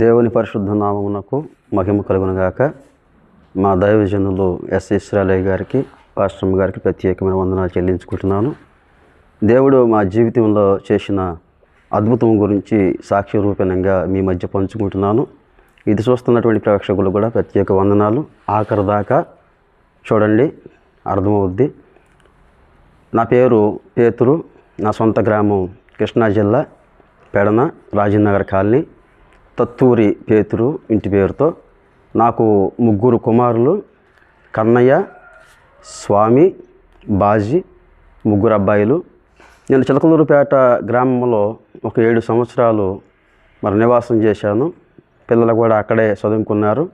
దేవుని పరిశుద్ధ నామమునకు మహిమ కలుగునుగాక. మా దైవజనులు ఎస్ ఇస్రాయలయ్య గారికి, పాస్టమ్ గారికి ప్రత్యేకమైన వందనాలు చెల్లించుకుంటున్నాను. దేవుడు మా జీవితంలో చేసిన అద్భుతం గురించి సాక్ష్య రూపంగా మీ మధ్య పంచుకుంటున్నాను. ఇది చూస్తున్నటువంటి ప్రేక్షకులు కూడా ప్రత్యేక వందనాలు. ఆఖరి దాకా చూడండి, అర్థమవుద్ది. నా పేరు పేతురు. నా సొంత గ్రామం కృష్ణా జిల్లా పెడన రాజనగర్ కాలనీ, తత్తూరి పేతురు ఇంటి పేరుతో. నాకు 3 కుమారులు, కన్నయ్య, స్వామి, బాజీ, 3 అబ్బాయిలు. నేను చిలకలూరుపేట గ్రామంలో ఒక 7 సంవత్సరాలు నివాసం చేశాను. పిల్లలు కూడా అక్కడే చదువుకున్నారు.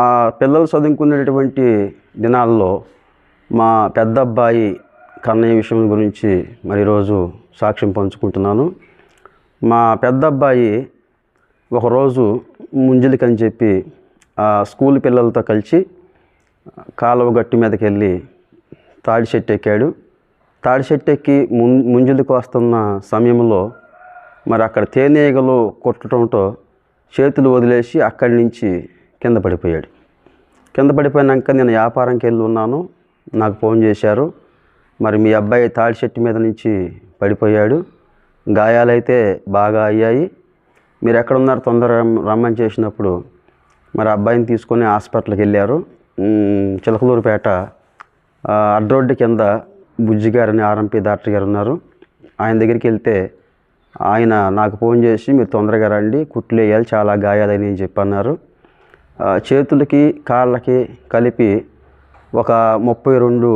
ఆ పిల్లలు చదువుకునేటటువంటి దినాల్లో మా పెద్ద అబ్బాయి కన్నయ్య విషయం గురించి ఈరోజు సాక్ష్యం పంచుకుంటున్నాను. మా పెద్ద అబ్బాయి ఒకరోజు ముంజలికని చెప్పి స్కూల్ పిల్లలతో కలిసి కాలువ గట్టు మీదకి వెళ్ళి తాడి చెట్టు ఎక్కాడు. తాడి చెట్టు ఎక్కి ముంజలికి వస్తున్న సమయంలో అక్కడ తేనీగలు కొట్టడంతో చేతులు వదిలేసి అక్కడి నుంచి కింద పడిపోయాడు. కింద పడిపోయినాక నేను వ్యాపారంకి వెళ్ళి ఉన్నాను. నాకు ఫోన్ చేశారు, మీ అబ్బాయి తాడి చెట్టు మీద నుంచి పడిపోయాడు, గాయాలైతే బాగా అయ్యాయి, మీరు ఎక్కడున్నారు తొందరగా రమ్మని చేసినప్పుడు అబ్బాయిని తీసుకొని హాస్పిటల్కి వెళ్ళారు. చిలకలూరుపేట అడ్రోడ్డు కింద బుజ్జి గారని ఆర్ఎంపీ డాక్టర్ గారు ఉన్నారు. ఆయన దగ్గరికి వెళ్తే ఆయన నాకు ఫోన్ చేసి మీరు తొందరగా రండి, కుట్లు వేయాలి, చాలా గాయాలని చెప్పన్నారు. చేతులకి కాళ్ళకి కలిపి ఒక 32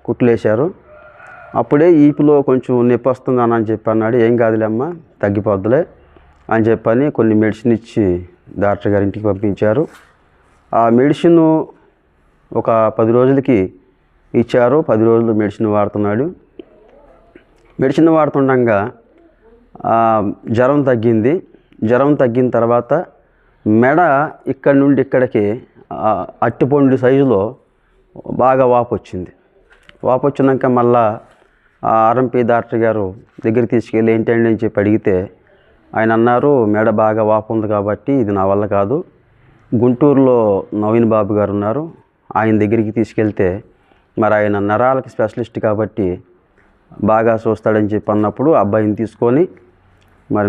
కుట్లు వేశారు. అప్పుడే ఈపులో కొంచెం నొప్పి వస్తుందని అని చెప్పి అన్నాడు. ఏం కాదులేమ్మా, తగ్గిపోద్దులే అని చెప్పని కొన్ని మెడిసిన్ ఇచ్చి డాక్టర్ గారి ఇంటికి పంపించారు. ఆ మెడిసిన్ ఒక 10 రోజులకి ఇచ్చారు. 10 రోజులు మెడిసిన్ వాడుతున్నాడు. మెడిసిన్ వాడుతుండగా జ్వరం తగ్గింది. జ్వరం తగ్గిన తర్వాత మెడ ఇక్కడి నుండి ఇక్కడికి అట్టిపండు సైజులో బాగా వాపు వచ్చింది. వాపు వచ్చినాక మళ్ళా ఆర్ఎంపీ డాక్టర్ గారు దగ్గరికి తీసుకెళ్ళి ఏంటండి అని చెప్పి అడిగితే ఆయన అన్నారు, మెడ బాగా వాపు ఉంది కాబట్టి ఇది నా వల్ల కాదు, గుంటూరులో నవీన్ బాబు గారు ఉన్నారు, ఆయన దగ్గరికి తీసుకెళ్తే ఆయన నరాలకి స్పెషలిస్ట్ కాబట్టి బాగా చూస్తాడని చెప్పి అన్నప్పుడు అబ్బాయిని తీసుకొని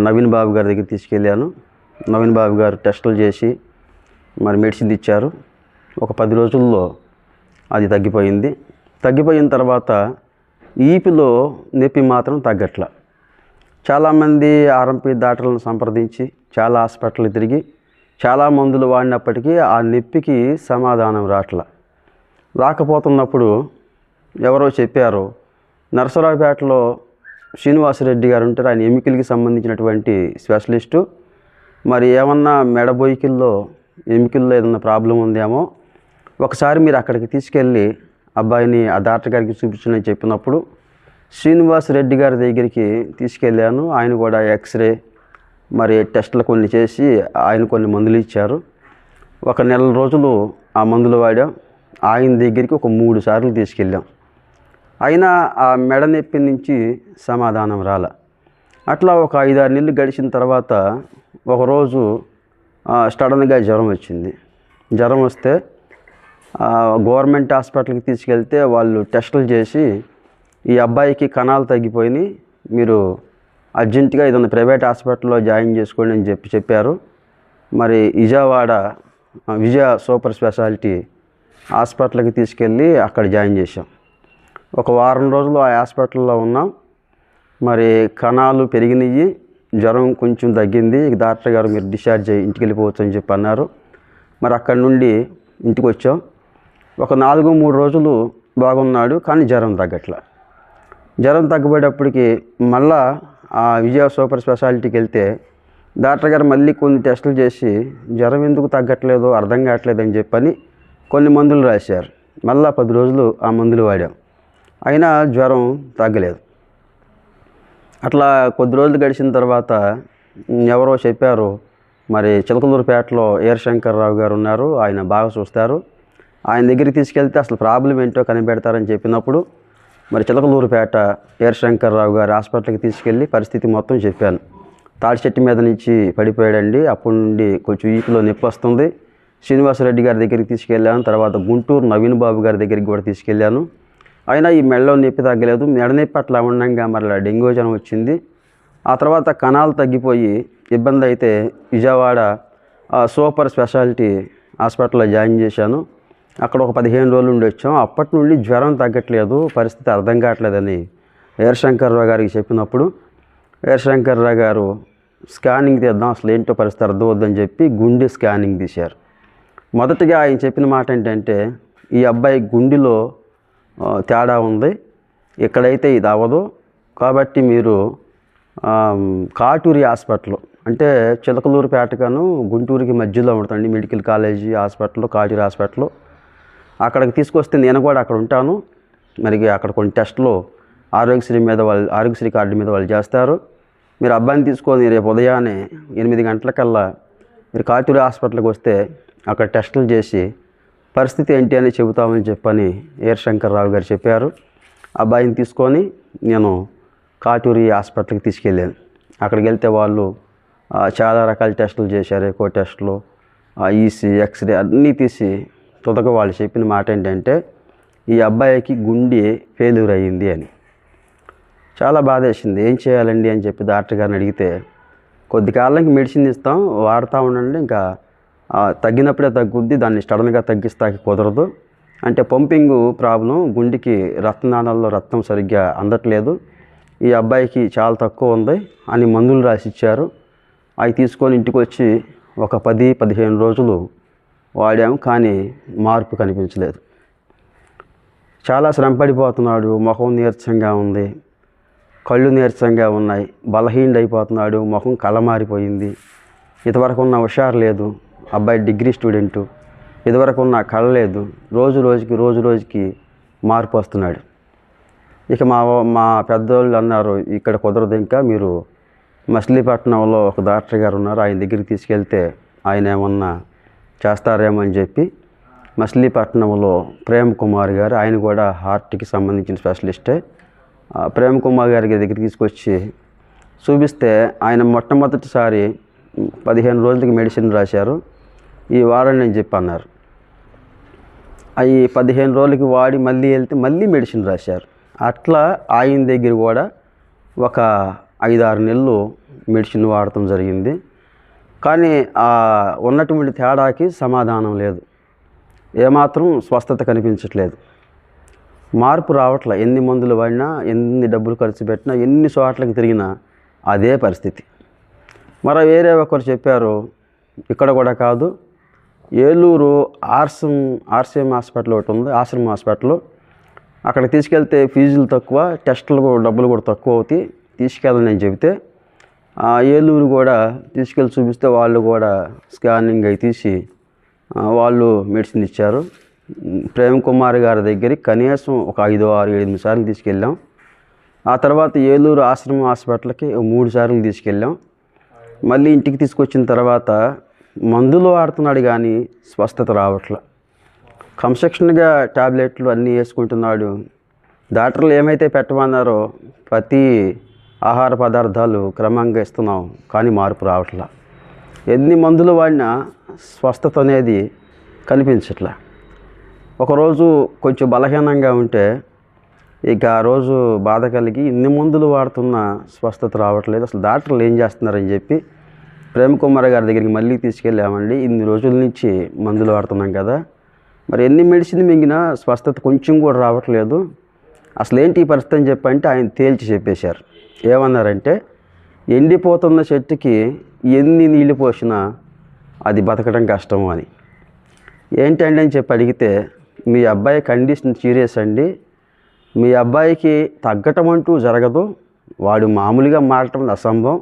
నవీన్ బాబు గారి దగ్గరికి తీసుకెళ్ళాను. నవీన్ బాబు గారు టెస్టులు చేసి మెడిసిన్ ఇచ్చారు. ఒక 10 రోజుల్లో అది తగ్గిపోయింది. తగ్గిపోయిన తర్వాత ఈపిలో నొప్పి మాత్రం తగ్గట్లా. చాలామంది ఆర్ఎంపీ డాక్టర్లను సంప్రదించి చాలా హాస్పిటల్ తిరిగి చాలా మందులు వాడినప్పటికీ ఆ నొప్పికి సమాధానం రాకపోతున్నప్పుడు ఎవరో చెప్పారు, నరసరావుపేటలో శ్రీనివాసరెడ్డి గారు ఉంటారు, ఆయన ఎముకలకి సంబంధించినటువంటి స్పెషలిస్టు, ఏమన్నా మెడ బొయ్యికిల్లో ఎముకల్లో ఏదన్నా ప్రాబ్లం ఉందేమో, ఒకసారి మీరు అక్కడికి తీసుకెళ్ళి అబ్బాయిని ఆ డాక్టర్ గారికి చూపించని చెప్పినప్పుడు శ్రీనివాసరెడ్డి గారి దగ్గరికి తీసుకెళ్ళాను. ఆయన కూడా ఎక్స్రే టెస్టులు కొన్ని చేసి ఆయన కొన్ని మందులు ఇచ్చారు. ఒక 1 నెల రోజులు ఆ మందులు వాడాం. ఆయన దగ్గరికి ఒక 3 సార్లు తీసుకెళ్ళాం. అయినా ఆ మెడ నొప్పి నుంచి సమాధానం రాలే. అట్లా ఒక 5-6 నెలలు గడిచిన తర్వాత ఒకరోజు సడన్గా జ్వరం వచ్చింది. జ్వరం వస్తే గవర్నమెంట్ హాస్పిటల్కి తీసుకెళ్తే వాళ్ళు టెస్టులు చేసి ఈ అబ్బాయికి కణాలు తగ్గిపోయినాయి, మీరు అర్జెంటుగా ఏదైనా ప్రైవేట్ హాస్పిటల్లో జాయిన్ చేసుకోండి అని చెప్పారు. విజయవాడ విజయ సూపర్ స్పెషాలిటీ హాస్పిటల్కి తీసుకెళ్ళి అక్కడ జాయిన్ చేశాం. ఒక వారం రోజులు ఆ హాస్పిటల్లో ఉన్నాం. కణాలు పెరిగినాయి, జ్వరం కొంచెం తగ్గింది. డాక్టర్ గారు మీరు డిశ్చార్జ్ అయ్యి ఇంటికి వెళ్ళిపోవచ్చు అని చెప్పి అన్నారు. అక్కడి నుండి ఇంటికి వచ్చాం. ఒక 4-3 రోజులు బాగున్నాడు, కానీ జ్వరం తగ్గట్లా. జ్వరం తగ్గబోయేటప్పటికి మళ్ళా ఆ విజయ సూపర్ స్పెషాలిటీకి వెళ్తే డాక్టర్ గారు మళ్ళీ కొన్ని టెస్టులు చేసి జ్వరం ఎందుకు తగ్గట్లేదో అర్థం కావట్లేదు అని చెప్పని కొన్ని మందులు రాశారు. మళ్ళా 10 రోజులు ఆ మందులు వాడాం. అయినా జ్వరం తగ్గలేదు. అట్లా కొద్ది రోజులు గడిచిన తర్వాత ఎవరో చెప్పారు, చిలకలూరుపేటలో ఏరశంకర్రావు గారు ఉన్నారు, ఆయన బాగా చూస్తారు, ఆయన దగ్గరికి తీసుకెళ్తే అసలు ప్రాబ్లం ఏంటో కనిపెడతారని చెప్పినప్పుడు చిలకలూరుపేట ఏరశంకర్రావు గారి హాస్పిటల్కి తీసుకెళ్ళి పరిస్థితి మొత్తం చెప్పాను. తాడి చెట్టు మీద నుంచి పడిపోయాడండి. అప్పటి నుండి కొంచెం వీపులో నొప్పి వస్తుంది. శ్రీనివాసరెడ్డి గారి దగ్గరికి తీసుకెళ్ళాను. తర్వాత గుంటూరు నవీన్ బాబు గారి దగ్గరికి కూడా తీసుకెళ్ళాను. అయినా ఈ మెడలో నొప్పి తగ్గలేదు. మెడ నొప్పి అట్లా ఉండగా మరలా డెంగ్యూ జ్వరం వచ్చింది. ఆ తర్వాత కణాలు తగ్గిపోయి ఇబ్బంది అయితే విజయవాడ సూపర్ స్పెషాలిటీ హాస్పిటల్లో జాయిన్ చేశాను. అక్కడ ఒక 15 రోజులు ఉండి వచ్చాం. అప్పటి నుండి జ్వరం తగ్గట్లేదు, పరిస్థితి అర్థం కావట్లేదని వీరశంకర్రావు గారికి చెప్పినప్పుడు వీరశంకర్రావు గారు స్కానింగ్ తీద్దాం, అసలు ఏంటో పరిస్థితి అర్థమవుద్దని చెప్పి గుండె స్కానింగ్ తీశారు. మొదటగా ఆయన చెప్పిన మాట ఏంటంటే, ఈ అబ్బాయి గుండెలో తేడా ఉంది, ఇక్కడైతే ఇది అవ్వదు, కాబట్టి మీరు కాటూరి హాస్పిటల్ అంటే చిలకలూరుపేటగాను గుంటూరుకి మధ్యలో ఉంటుంది medical college hospital, Katuri hospital, అక్కడికి తీసుకొస్తే నేను కూడా అక్కడ ఉంటాను. మరి అక్కడ కొన్ని టెస్టులు ఆరోగ్యశ్రీ కార్డు మీద వాళ్ళు చేస్తారు. మీరు అబ్బాయిని తీసుకొని రేపు ఉదయాన్నే 8 గంటలకల్లా మీరు కాటూరి హాస్పిటల్కి వస్తే అక్కడ టెస్టులు చేసి పరిస్థితి ఏంటి అని చెబుతామని చెప్పని వీరశంకర్రావు గారు చెప్పారు. అబ్బాయిని తీసుకొని నేను కాటూరి హాస్పిటల్కి తీసుకెళ్ళాను. అక్కడికి వెళ్తే వాళ్ళు చాలా రకాల టెస్టులు చేశారు. ఎకో టెస్టులు, ఈసీ, ఎక్స్రే అన్నీ తీసి తుదక వాళ్ళు చెప్పిన మాట ఏంటంటే, ఈ అబ్బాయికి గుండె ఫెయిల్యూర్ అయ్యింది అని. చాలా బాధ వేసింది. ఏం చేయాలండి అని చెప్పి డాక్టర్ గారిని అడిగితే, కొద్ది కాలానికి మెడిసిన్ ఇస్తాం, వాడుతూ ఉండండి, ఇంకా తగ్గినప్పుడే తగ్గుద్ది, దాన్ని సడన్గా తగ్గిస్తాకి కుదరదు, అంటే పంపింగ్ ప్రాబ్లం, గుండెకి రక్తనాళాల్లో రక్తం సరిగ్గా అందట్లేదు, ఈ అబ్బాయికి చాలా తక్కువ ఉంది అని మందులు రాసిచ్చారు. అవి తీసుకొని ఇంటికి వచ్చి ఒక 10-15 రోజులు వాడాము, కానీ మార్పు కనిపించలేదు. చాలా శ్రమపడిపోతున్నాడు, ముఖం నీరసంగా ఉంది, కళ్ళు నీరసంగా ఉన్నాయి, బలహీనుడైపోతున్నాడు, ముఖం కళ్ళమారిపోయింది. ఇదివరకు ఉన్న హుషారు లేదు. అబ్బాయి డిగ్రీ స్టూడెంటు, ఇదివరకు ఉన్న కళ లేదు. రోజు రోజుకి మార్పు వస్తున్నాడు. ఇక మా పెద్దోళ్ళు అన్నారు, ఇక్కడ కుదరదు, ఇంకా మీరు మచిలీపట్నంలో ఒక డాక్టర్ గారు ఉన్నారు, ఆయన దగ్గరికి తీసుకెళ్తే ఆయన ఏమన్నా చేస్తారేమో అని చెప్పి మచిలీపట్నంలో ప్రేమ్ కుమార్ గారు, ఆయన కూడా హార్ట్కి సంబంధించిన స్పెషలిస్టే, ప్రేమ్ కుమార్ గారి దగ్గరికి తీసుకొచ్చి చూపిస్తే ఆయన మొట్టమొదటిసారి 15 రోజులకి మెడిసిన్ రాశారు. ఈ వాడండి అని చెప్పి అన్నారు. అవి 15 రోజులకి వాడి మళ్ళీ వెళ్తే మళ్ళీ మెడిసిన్ రాశారు. అట్లా ఆయన దగ్గర కూడా ఒక 5-6 నెలలు మెడిసిన్ వాడటం జరిగింది. కానీ ఉన్నటువంటి తేడాకి సమాధానం లేదు, ఏమాత్రం స్వస్థత కనిపించట్లేదు, మార్పు రావట్లే. ఎన్ని మందులు వాడినా, ఎన్ని డబ్బులు ఖర్చు పెట్టినా, ఎన్ని చోట్లకి తిరిగినా అదే పరిస్థితి. మరి వేరే ఒకరు చెప్పారు, ఇక్కడ కూడా కాదు, ఏలూరు ఆర్సీఎం హాస్పిటల్ ఒకటి ఉంది, ఆశ్రమం హాస్పిటల్, అక్కడ తీసుకెళ్తే ఫీజులు తక్కువ, టెస్టులు డబ్బులు కూడా తక్కువ అవుతాయి, తీసుకెళ్ళని నేను చెబితే ఏలూరు కూడా తీసుకెళ్ళి చూపిస్తే వాళ్ళు కూడా స్కానింగ్ అయి తీసి వాళ్ళు మెడిసిన్ ఇచ్చారు. ప్రేమ్ కుమార్ గారి దగ్గరికి కనీసం ఒక 5, 6, 7 సార్లు తీసుకెళ్ళాం. ఆ తర్వాత ఏలూరు ఆశ్రమం హాస్పిటల్కి 3 సార్లు తీసుకెళ్ళాం. మళ్ళీ ఇంటికి తీసుకొచ్చిన తర్వాత మందులు వాడుతున్నాడు కానీ స్వస్థత రావట్లే. కన్స్ట్రక్షన్గా టాబ్లెట్లు అన్నీ వేసుకుంటున్నాడు. డాక్టర్లు ఏమైతే పెట్టమన్నారో ప్రతి ఆహార పదార్థాలు క్రమంగా ఇస్తున్నాం, కానీ మార్పు రావట్లే. ఎన్ని మందులు వాడినా స్వస్థత అనేది కనిపించట్లే. ఒకరోజు కొంచెం బలహీనంగా ఉంటే ఇక ఆ రోజు బాధ కలిగి ఇన్ని మందులు వాడుతున్నా స్వస్థత రావట్లేదు, అసలు డాక్టర్లు ఏం చేస్తున్నారని చెప్పి ప్రేమ్ కుమార్ గారి దగ్గరికి మళ్ళీ తీసుకెళ్ళామండి. ఇన్ని రోజుల నుంచి మందులు వాడుతున్నాం కదా, మరి ఎన్ని మెడిసిన్ మింగినా స్వస్థత కొంచెం కూడా రావట్లేదు, అసలు ఏంటి ఈ పరిస్థితి అని చెప్పంటే ఆయన తేల్చి చెప్పేశారు. ఏమన్నారంటే, ఎండిపోతున్న చెట్టుకి ఎన్ని నీళ్ళు పోసినా అది బతకడం కష్టం అని. ఏంటండి అని చెప్పి అడిగితే, మీ అబ్బాయి కండిషన్ సీరియస్ అండి, మీ అబ్బాయికి తగ్గటం అంటూ జరగదు, వాడు మామూలుగా మారటం అసంభవం,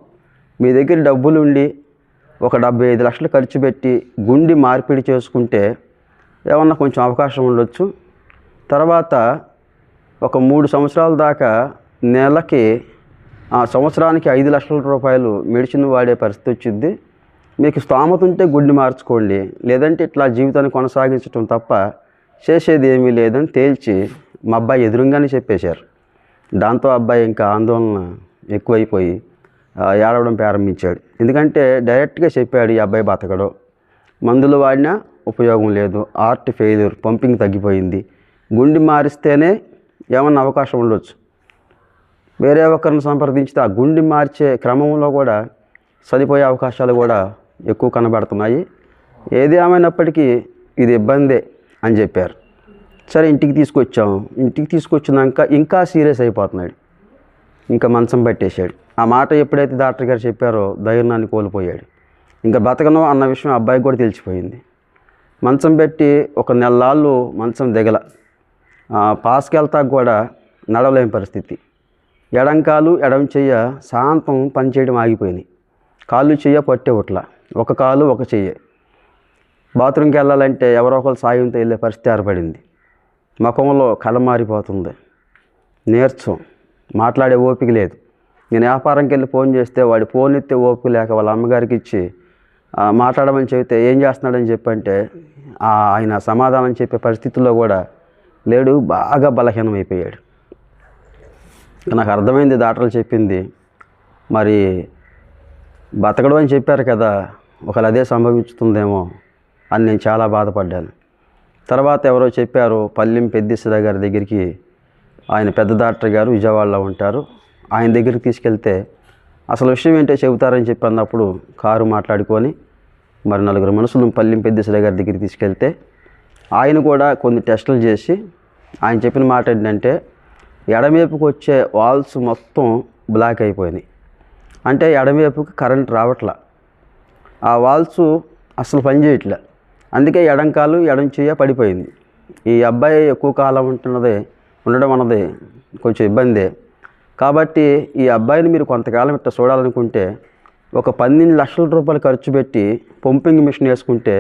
మీ దగ్గర డబ్బులు ఉండి ఒక 75 లక్షలు ఖర్చు పెట్టి గుండె మార్పిడి చేసుకుంటే ఏమన్నా కొంచెం అవకాశం ఉండొచ్చు, తర్వాత ఒక 3 సంవత్సరాల దాకా నెలకి సంవత్సరానికి 5 లక్షల రూపాయలు మెడిసిన్ వాడే పరిస్థితి వచ్చింది, మీకు స్తోమత ఉంటే గుండె మార్చుకోండి, లేదంటే ఇట్లా జీవితాన్ని కొనసాగించడం తప్ప చేసేది ఏమీ లేదని తేల్చి మా అబ్బాయి ఎదురుగానే చెప్పేశారు. దాంతో అబ్బాయి ఇంకా ఆందోళన ఎక్కువైపోయి ఏడవడం ప్రారంభించాడు. ఎందుకంటే డైరెక్ట్గా చెప్పాడు, ఈ అబ్బాయి బతకడు, మందులు వాడినా ఉపయోగం లేదు, హార్ట్ ఫెయిల్యూర్, పంపింగ్ తగ్గిపోయింది, గుండె మారిస్తేనే ఏమన్నా అవకాశం ఉండొచ్చు. వేరే ఒకరిని సంప్రదించితే ఆ గుండె మార్చే క్రమంలో కూడా చనిపోయే అవకాశాలు కూడా ఎక్కువ కనబడుతున్నాయి. ఏది ఏమైనప్పటికీ ఇది ఇబ్బందే అని చెప్పారు. సరే ఇంటికి తీసుకొచ్చాం. ఇంటికి తీసుకొచ్చినాక ఇంకా సీరియస్ అయిపోతున్నాడు, ఇంకా మంచం పట్టేశాడు. ఆ మాట ఎప్పుడైతే డాక్టర్ గారు చెప్పారో ధైర్యాన్ని కోల్పోయాడు. ఇంకా బతకను అన్న విషయం అబ్బాయికి కూడా తెలిసిపోయింది. మంచం పెట్టి ఒక నెలలాళ్ళు మంచం దిగల, పాస్కెళ్తాక కూడా నడవలేని పరిస్థితి. ఎడం కాలు ఎడం చెయ్య శాంతం పనిచేయడం ఆగిపోయినాయి. కాళ్ళు చెయ్య పట్టేవట్ల, ఒక కాలు ఒక చెయ్యి. బాత్రూమ్కి వెళ్ళాలంటే ఎవరో ఒకరు సాయంతో వెళ్ళే పరిస్థితి ఏర్పడింది. ముఖంలో కళ మారిపోతుంది, నీరసం, మాట్లాడే ఓపిక లేదు. నేను వ్యాపారంకి వెళ్ళి ఫోన్ చేస్తే వాడి ఫోన్ ఎత్తే ఓపిక లేక వాళ్ళ అమ్మగారికి ఇచ్చి మాట్లాడమని చెబితే ఏం చేస్తున్నాడని చెప్పంటే ఆయన సమాధానం చెప్పే పరిస్థితుల్లో కూడా లేడు, బాగా బలహీనమైపోయాడు. నాకు అర్థమైంది డాక్టర్లు చెప్పింది, మరి బతకడం అని చెప్పారు కదా, ఒకవేళ అదే సంభవిస్తుందేమో అని నేను చాలా బాధపడ్డాను. తర్వాత ఎవరో చెప్పారు, పల్లెం పెద్దిశ్వర గారి దగ్గరికి, ఆయన పెద్ద డాక్టర్ గారు విజయవాడలో ఉంటారు, ఆయన దగ్గరికి తీసుకెళ్తే అసలు విషయం ఏంటో చెబుతారని చెప్పి అన్నప్పుడు కారు మాట్లాడుకొని మరి నలుగురు మనుషులు పల్లెం పెద్దిశ్వర గారి దగ్గరికి తీసుకెళ్తే ఆయన కూడా కొన్ని టెస్టులు చేసి ఆయన చెప్పిన మాట ఏంటంటే ఎడమవైపుకి వచ్చే వాల్స్ మొత్తం బ్లాక్ అయిపోయినాయి. అంటే ఎడమవైపుకి కరెంట్ రావట్లా, ఆ వాల్స్ అసలు పనిచేయట్లే. అందుకే ఎడం కాలు ఎడం చెయ్య పడిపోయింది. ఈ అబ్బాయి ఎక్కువ కాలం ఉండడం అన్నది కొంచెం ఇబ్బందే. కాబట్టి ఈ అబ్బాయిని మీరు కొంతకాలం ఇట్లా చూడాలనుకుంటే ఒక 12 లక్షల రూపాయలు ఖర్చు పెట్టి పంపింగ్ మిషన్ వేసుకుంటే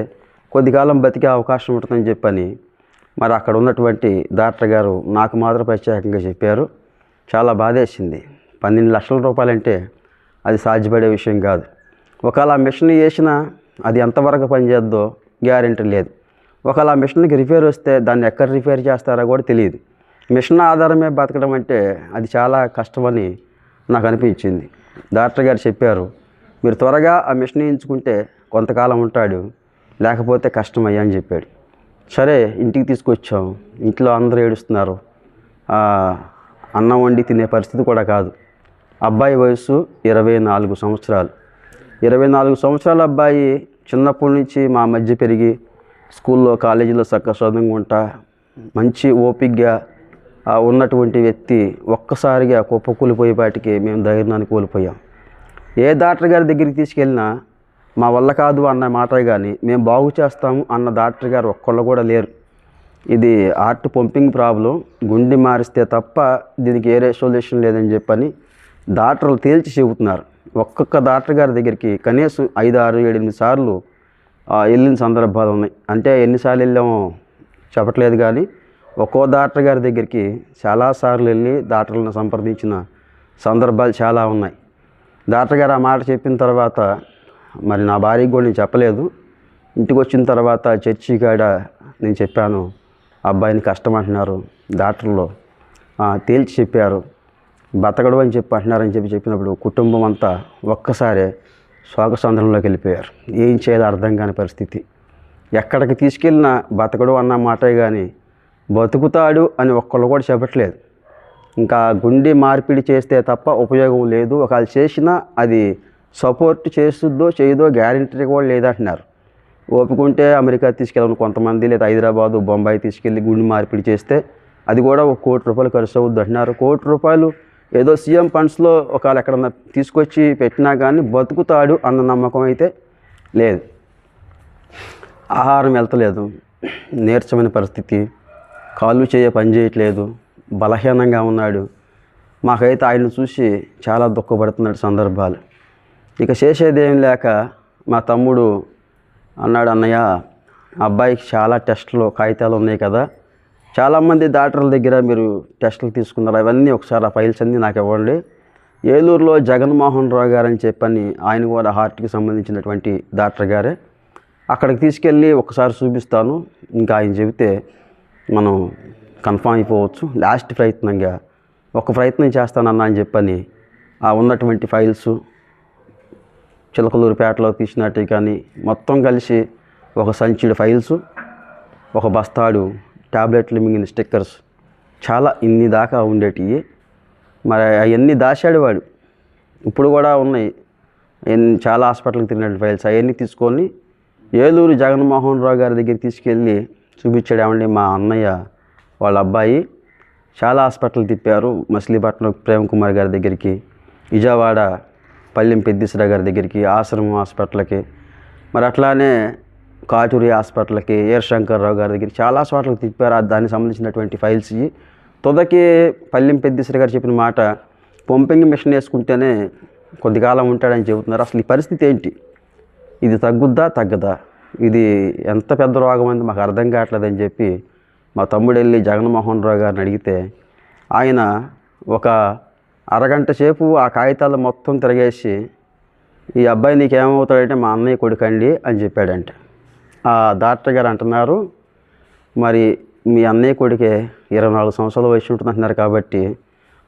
కొద్దికాలం బతికే అవకాశం ఉంటుందని చెప్పని మరి అక్కడ ఉన్నటువంటి డాక్టర్ గారు నాకు మాత్రం ప్రత్యేకంగా చెప్పారు. చాలా బాధేసింది. 12 లక్షల రూపాయలంటే అది సాధ్యపడే విషయం కాదు. ఒకవేళ ఆ మిషన్ వేసినా అది ఎంతవరకు పనిచేద్దో గ్యారెంటీ లేదు. ఒకవేళ ఆ మిషన్కి రిపేర్ వస్తే దాన్ని ఎక్కడ రిపేర్ చేస్తారో కూడా తెలియదు. మిషన్ ఆధారమే బతకడం అంటే అది చాలా కష్టమని నాకు అనిపించింది. డాక్టర్ గారు చెప్పారు, మీరు త్వరగా ఆ మిషన్ వేయించుకుంటే కొంతకాలం ఉంటాడు, లేకపోతే కష్టమయ్యా అని చెప్పాడు. సరే ఇంటికి తీసుకొచ్చాం. ఇంట్లో అందరూ ఏడుస్తున్నారు. అన్నం వండి తినే పరిస్థితి కూడా కాదు. అబ్బాయి వయసు 24 సంవత్సరాలు. 24 సంవత్సరాల అబ్బాయి చిన్నప్పటి నుంచి మా మధ్య పెరిగి స్కూల్లో కాలేజీలో చక్కగా చదువుకుంటా మంచి ఓపికగా ఉన్నటువంటి వ్యక్తి ఒక్కసారిగా కుప్పకూలిపోయేపాటికి మేము ధైర్యాన్ని కోల్పోయాం. ఏ డాక్టర్ గారి దగ్గరికి తీసుకెళ్ళినా మా వల్ల కాదు అన్న మాట కానీ మేము బాగు చేస్తాము అన్న డాక్టర్ గారు ఒక్కళ్ళు కూడా లేరు. ఇది హార్ట్ పంపింగ్ ప్రాబ్లం, గుండె మారిస్తే తప్ప దీనికి ఏ సొల్యూషన్ లేదని చెప్పని డాక్టర్లు తేల్చి చెబుతున్నారు. ఒక్కొక్క డాక్టర్ గారి దగ్గరికి కనీసం 5, 6, 7, 8 సార్లు వెళ్ళిన సందర్భాలు ఉన్నాయి. అంటే ఎన్నిసార్లు వెళ్ళామో చెప్పట్లేదు కానీ ఒక్కో డాక్టర్ గారి దగ్గరికి చాలాసార్లు వెళ్ళి డాక్టర్లను సంప్రదించిన సందర్భాలు చాలా ఉన్నాయి. డాక్టర్ గారు ఆ మాట చెప్పిన తర్వాత మరి నా భార్యకి కూడా నేను చెప్పలేదు. ఇంటికి వచ్చిన తర్వాత చర్చి కాడ నేను చెప్పాను, అబ్బాయిని కష్టం అంటున్నారు, డాక్టర్లు తేల్చి చెప్పారు, బతకడు అని చెప్పి అంటున్నారని చెప్పినప్పుడు కుటుంబం అంతా ఒక్కసారే శోకసంద్రంలోకి వెళ్ళిపోయారు. ఏం చేయాలో అర్థం కాని పరిస్థితి. ఎక్కడికి తీసుకెళ్ళినా బతకడు అన్న మాటే కానీ బతుకుతాడు అని ఒక్కళ్ళు కూడా చెప్పట్లేదు. ఇంకా గుండె మార్పిడి చేస్తే తప్ప ఉపయోగం లేదు, ఒకవేళ చేసినా అది సపోర్ట్ చేస్తుందో చేయదో గ్యారెంటీ కూడా లేదంటున్నారు. ఓపుకుంటే అమెరికా తీసుకెళ్ళాలని కొంతమంది, లేదా హైదరాబాదు బొంబాయి తీసుకెళ్ళి గుండె మార్పిడి చేస్తే అది కూడా ₹1 కోటి ఖర్చు అవుద్ది అంటున్నారు. ₹1 కోటి ఏదో సీఎం ఫండ్స్లో ఒకవేళ ఎక్కడన్నా తీసుకొచ్చి పెట్టినా కానీ బతుకుతాడు అన్న నమ్మకం అయితే లేదు. ఆహారం వెళ్తలేదు, నీరసమైన పరిస్థితి, కాళ్ళు చేయ పని చేయట్లేదు, బలహీనంగా ఉన్నాడు. మాకైతే ఆయన్ని చూసి చాలా దుఃఖపడుతున్నాడు సందర్భాలు. ఇక చేసేదేం లేక మా తమ్ముడు అన్నాడు, అన్నయ్య అబ్బాయికి చాలా టెస్టులు కాగితాలు ఉన్నాయి కదా, చాలామంది డాక్టర్ల దగ్గర మీరు టెస్టులు తీసుకున్నారు, అవన్నీ ఒకసారి ఆ ఫైల్స్ అన్నీ నాకు ఇవ్వండి. ఏలూరులో జగన్మోహన్ రావు గారు అని చెప్పని ఆయన కూడా హార్ట్కి సంబంధించినటువంటి డాక్టర్ గారే, అక్కడికి తీసుకెళ్ళి ఒకసారి చూపిస్తాను, ఇంకా ఆయన చెబితే మనం కన్ఫామ్ అయిపోవచ్చు, లాస్ట్ ప్రయత్నంగా ఒక ప్రయత్నం చేస్తానన్నా అని చెప్పని ఆ ఉన్నటువంటి ఫైల్స్ చిలకలూరుపేటలో తీసినట్టు కానీ మొత్తం కలిసి ఒక సంచిడి ఫైల్స్, ఒక బస్తాడు ట్యాబ్లెట్లు మింగిన స్టిక్కర్స్, చాలా ఇన్ని దాకా ఉండేటివి. మరి అవన్నీ దాచాడు వాడు. ఇప్పుడు కూడా ఉన్నాయి చాలా హాస్పిటల్కి తిరిగినట్టు ఫైల్స్. అవన్నీ తీసుకొని ఏలూరు జగన్మోహన్ రావు గారి దగ్గరికి తీసుకెళ్ళి చూపించాడు. ఏమండి మా అన్నయ్య వాళ్ళ అబ్బాయి చాలా హాస్పిటల్ తిప్పారు. మచిలీపట్నం ప్రేమ్ కుమార్ గారి దగ్గరికి, విజయవాడ పల్లెం పెద్దిశ్రా గారి దగ్గరికి, ఆశ్రమం హాస్పిటల్కి, మరి అట్లానే కాటూరి హాస్పిటల్కి, ఏర్శంకర్రావు గారి దగ్గరికి చాలా హాస్పిటల్కి తిప్పారు. దానికి సంబంధించినటువంటి ఫైల్స్ ఇవి. తుదకి పల్లెం పెద్దిశ్రా గారు చెప్పిన మాట, పంపింగ్ మిషన్ వేసుకుంటేనే కొద్ది కాలం ఉంటాడని చెబుతున్నారు. అసలు ఈ పరిస్థితి ఏంటి? ఇది తగ్గుద్దా తగ్గదా? ఇది ఎంత పెద్ద రోగం అంది మాకు అర్థం కావట్లేదని చెప్పి మా తమ్ముడు వెళ్ళి జగన్మోహన్ రావు గారిని అడిగితే ఆయన ఒక అరగంట సేపు ఆ కాగితాలు మొత్తం తిరగేసి, ఈ అబ్బాయి నీకేమవుతాడంటే మా అన్నయ్య కొడుకండి అని చెప్పాడంట. ఆ డాక్టర్ గారు అంటున్నారు, మరి మీ అన్నయ్య కొడుకే 24 సంవత్సరాల వయసు ఉంటుంది అంటున్నారు కాబట్టి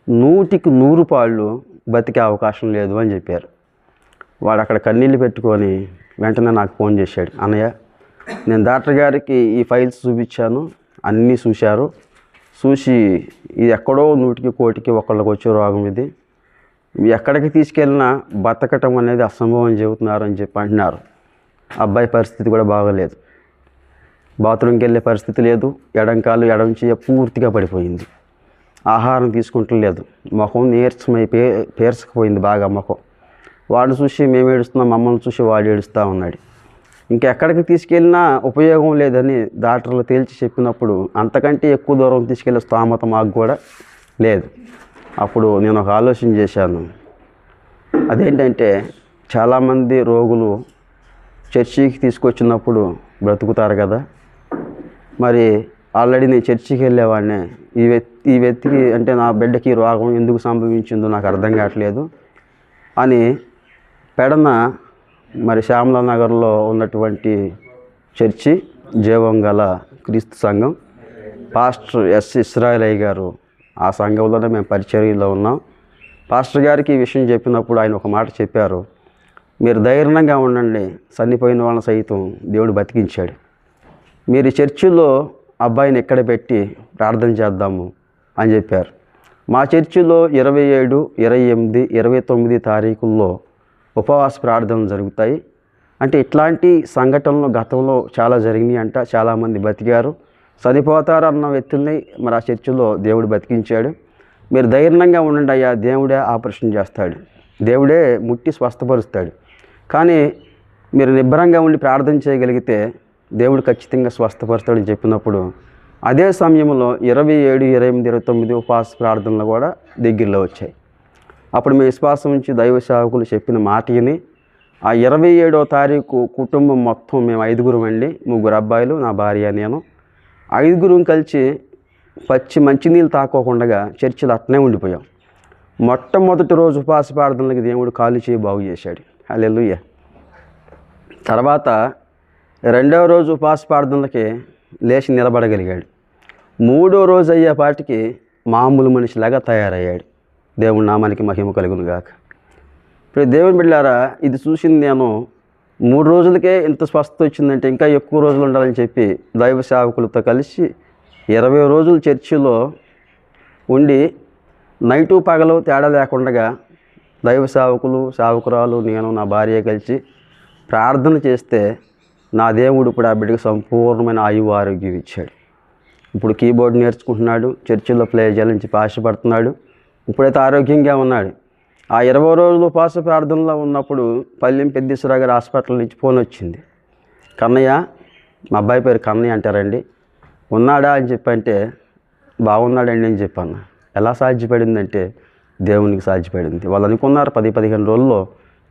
100కి 100 పాళ్ళు బతికే అవకాశం లేదు అని చెప్పారు. వాడు అక్కడ కన్నీళ్ళు పెట్టుకొని వెంటనే నాకు ఫోన్ చేశాడు, అన్నయ్య నేను డాక్టర్ గారికి ఈ ఫైల్స్ చూపించాను, అన్నీ చూశారు, చూసి ఇది ఎక్కడో 100కి 1 ఒకళ్ళకి వచ్చే రోగం, ఇది ఎక్కడికి తీసుకెళ్ళినా బతకటం అనేది అసంభవం అని చెబుతున్నారు అని చెప్పి అంటున్నారు. అబ్బాయి పరిస్థితి కూడా బాగలేదు. బాత్రూమ్కి వెళ్ళే పరిస్థితి లేదు. ఎడంకాలు ఎడం చేయ పూర్తిగా పడిపోయింది. ఆహారం తీసుకుంటలేదు. ముఖం నీరసమై పేర్చకపోయింది బాగా ముఖం. వాడిని చూసి మేము ఏడుస్తున్నాం, మమ్మల్ని చూసి వాడు ఏడుస్తూ ఉన్నాడు. ఇంకెక్కడికి తీసుకెళ్ళినా ఉపయోగం లేదని డాక్టర్లు తేల్చి చెప్పినప్పుడు అంతకంటే ఎక్కువ దూరం తీసుకెళ్ళే స్తోమత మాకు కూడా లేదు. అప్పుడు నేను ఒక ఆలోచన చేశాను. అదేంటంటే చాలామంది రోగులు చర్చికి తీసుకొచ్చినప్పుడు బ్రతుకుతారు కదా, మరి ఆల్రెడీ నేను చర్చికి వెళ్ళేవాడినే. ఈ వ్యక్తికి అంటే నా బిడ్డకి రోగం ఎందుకు సంభవించిందో నాకు అర్థం కావట్లేదు అని పెడన మరి శ్యామలా నగర్లో ఉన్నటువంటి చర్చి జీవంగల క్రీస్తు సంఘం పాస్టర్ ఎస్ ఇస్రాయలయ్య గారు, ఆ సంఘంలోనే మేము పరిచర్యలో ఉన్నాం. పాస్టర్ గారికి ఈ విషయం చెప్పినప్పుడు ఆయన ఒక మాట చెప్పారు, మీరు ధైర్యంగా ఉండండి, చనిపోయిన వాళ్ళని సైతం దేవుడు బతికించాడు. మీరు చర్చిలో అబ్బాయిని ఎక్కడ పెట్టి ప్రార్థన చేద్దాము అని చెప్పారు. మా చర్చిలో 27, 28, 29 తారీఖుల్లో ఉపవాస ప్రార్థనలు జరుగుతాయి. అంటే ఇట్లాంటి సంఘటనలు గతంలో చాలా జరిగినాయి అంట. చాలామంది బతికారు. చనిపోతారు అన్న వ్యక్తుల్ని మరి ఆ చర్చిలో దేవుడు బతికించాడు. మీరు ధైర్యంగా ఉండండి అయ్యా, దేవుడే ఆపరేషన్ చేస్తాడు, దేవుడే ముట్టి స్వస్థపరుస్తాడు. కానీ మీరు నిబ్బరంగా ఉండి ప్రార్థన చేయగలిగితే దేవుడు ఖచ్చితంగా స్వస్థపరుస్తాడని చెప్పినప్పుడు అదే సమయంలో 27, 28, 29 ఉపవాస ప్రార్థనలు కూడా దగ్గరలో వచ్చాయి. అప్పుడు మేము విశ్వాసం నుంచి దైవ సేవకులు చెప్పిన మాటని ఆ 27వ తారీఖు కుటుంబం మొత్తం మేము 5గురం అండి, 3 అబ్బాయిలు, నా భార్య, నేను 5గురం కలిసి మంచినీళ్ళు తాకోకుండా చర్చిలో అట్నే ఉండిపోయాం. మొట్టమొదటి రోజు ఉపవాస ప్రార్థనలకి దేవుడు కాలు చేయి బాగు చేశాడు. హల్లెలూయా. తర్వాత 2వ రోజు ఉపవాస ప్రార్థనలకి లేచి నిలబడగలిగాడు. 3వ రోజు అయ్యేపాటికి మామూలు మనిషిలాగా తయారయ్యాడు. దేవుని నామానికి మహిమ కలుగును గాక. ఇప్పుడు దేవుని బిడ్డలారా, ఇది చూసింది నేను 3 రోజులకే ఇంత స్వస్థత వచ్చిందంటే ఇంకా ఎక్కువ రోజులు ఉండాలని చెప్పి దైవ సేవకులతో కలిసి 20 రోజులు చర్చిలో ఉండి నైటు పగలు తేడా లేకుండా దైవ సేవకులు, సేవకురాలు, నేను, నా భార్య కలిసి ప్రార్థన చేస్తే నా దేవుడు ఇప్పుడు ఆ బిడ్డకు సంపూర్ణమైన ఆయువు ఆరోగ్యం ఇచ్చాడు. ఇప్పుడు కీబోర్డ్ నేర్చుకుంటున్నాడు, చర్చిలో ప్లే చేయాలని చెప్పి ఆశపడుతున్నాడు. ఇప్పుడైతే ఆరోగ్యంగా ఉన్నాడు. ఆ 20 రోజులు ఉపవాస ప్రార్థనలో ఉన్నప్పుడు పల్లెం పెద్దిశ్రా గారి హాస్పిటల్ నుంచి ఫోన్ వచ్చింది. కన్నయ్య, మా అబ్బాయి పేరు కన్నయ్య అంటారండి, ఉన్నాడా అని చెప్పంటే బాగున్నాడండి అని చెప్పాను. ఎలా సాధ్యపడిందంటే దేవునికి సాధ్యపడింది. వాళ్ళు అనుకున్నారు 10-15 రోజుల్లో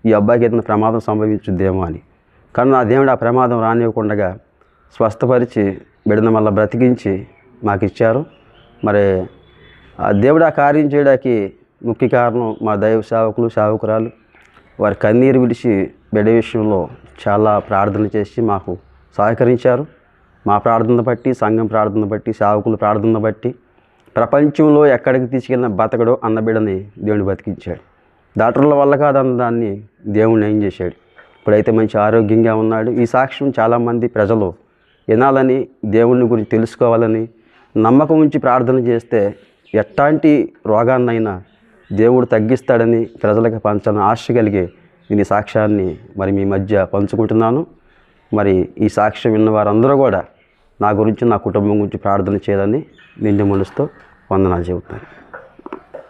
ఈ అబ్బాయికి ఏదైనా ప్రమాదం సంభవించుద్దేమో అని. కానీ నా దేవుడు ఆ ప్రమాదం రానివ్వకుండా స్వస్థపరిచి బిడ్డను మళ్ళీ బ్రతికించి మాకు ఇచ్చారు. మరి ఆ దేవుడు ఆ కార్యం చేయడానికి ముఖ్య కారణం మా దైవ సేవకులు, సేవకురాలు. వారి కన్నీరు విడిచి బిడ్డ విషయంలో చాలా ప్రార్థన చేసి మాకు సహకరించారు. మా ప్రార్థన బట్టి, సంఘం ప్రార్థన బట్టి, సేవకుల ప్రార్థన బట్టి ప్రపంచంలో ఎక్కడికి తీసుకెళ్ళిన బతకడు అన్న బిడ్డని దేవుడు బతికించాడు. డాక్టర్ల వల్ల కాదన్న దాన్ని దేవుడు ఏం చేశాడు. ఇప్పుడైతే మంచి ఆరోగ్యంగా ఉన్నాడు. ఈ సాక్ష్యం చాలామంది ప్రజలు వినాలని, దేవుని గురించి తెలుసుకోవాలని, నమ్మకం ఉంచి ప్రార్థన చేస్తే ఎట్లాంటి రోగాన్నైనా దేవుడు తగ్గిస్తాడని ప్రజలకు పంచాలని ఆశ కలిగి నేను ఈ సాక్ష్యాన్ని మరి మీ మధ్య పంచుకుంటున్నాను. మరి ఈ సాక్ష్యం విన్న వారందరూ కూడా నా గురించి, నా కుటుంబం గురించి ప్రార్థన చేయాలని నిండు మనసుతో వందనాలు చెబుతాను.